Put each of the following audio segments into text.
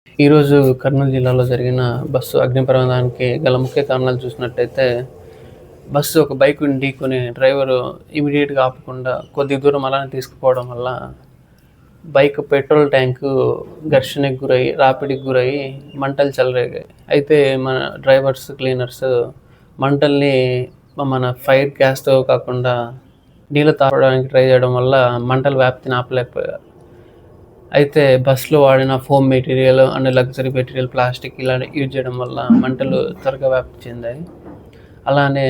ఈరోజు కర్నూలు జిల్లాలో జరిగిన బస్సు అగ్ని ప్రమాదానికి గల ముఖ్య కారణాలు చూసినట్టయితే, బస్సు ఒక బైక్‌ని ఢీకొని డ్రైవరు ఇమ్మీడియేట్‌గా ఆపకుండా కొద్ది దూరం అలానే తీసుకుపోవడం వల్ల బైక్ పెట్రోల్ ట్యాంకు ఘర్షణకు గురయ్యి, రాపిడికి గురయ్యి మంటలు చెలరేగాయి. అయితే మన డ్రైవర్స్, క్లీనర్స్ మంటల్ని మన ఫైర్ గ్యాస్‌తో కాకుండా నీళ్ళతో ఆపడానికి ట్రై చేయడం వల్ల మంటల వ్యాప్తిని ఆపలేకపోయారు. అయితే బస్‌లో వాడిన foam material and luxury material plastic ఇలా యూజ్ చేయడం వల్ల మంటలు త్వరగా వ్యాప్తి చెందాయి. అలానే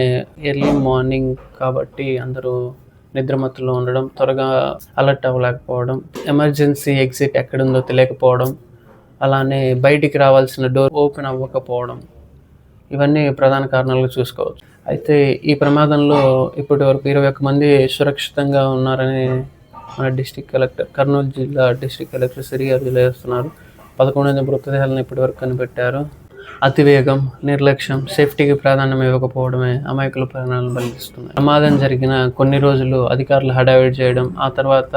ఎర్లీ మార్నింగ్ కాబట్టి అందరూ నిద్రమత్తులో ఉండడం, త్వరగా అలర్ట్ అవ్వలేకపోవడం, ఎమర్జెన్సీ ఎగ్జిట్ ఎక్కడుందో తెలియకపోవడం, అలానే బయటికి రావాల్సిన డోర్ ఓపెన్ అవ్వకపోవడం, ఇవన్నీ ప్రధాన కారణాలుగా చూసుకోవచ్చు. అయితే ఈ ప్రమాదంలో ఇప్పటివరకు 21 మంది సురక్షితంగా ఉన్నారని మన కర్నూలు జిల్లా డిస్ట్రిక్ట్ కలెక్టర్ సిరి గారు తెలియజేస్తున్నారు. 11 మృతదేహాలను ఇప్పటివరకు కనిపెట్టారు. అతివేగం, నిర్లక్ష్యం, సేఫ్టీకి ప్రాధాన్యం ఇవ్వకపోవడమే అమాయకుల ప్రాణాలను బలిస్తున్నాయి. ప్రమాదం జరిగిన కొన్ని రోజులు అధికారులు హడావిడి చేయడం, ఆ తర్వాత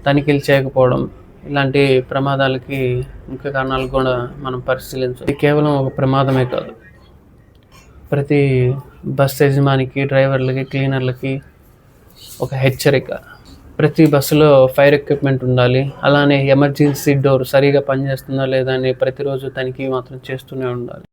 తనిఖీలు చేయకపోవడం, ఇలాంటి ప్రమాదాలకి ముఖ్య కారణాలు కూడా మనం పరిశీలించాలి. ఇది కేవలం ఒక ప్రమాదమే కాదు, ప్రతి బస్ యజమానికి, డ్రైవర్లకి, క్లీనర్లకి ఒక హెచ్చరిక. ప్రతి బస్సులో ఫైర్ ఎక్విప్మెంట్ ఉండాలి. అలానే ఎమర్జెన్సీ డోర్ సరిగా పనిచేస్తుందా లేదా అని ప్రతిరోజు తనిఖీ మాత్రం చేస్తూనే ఉండాలి.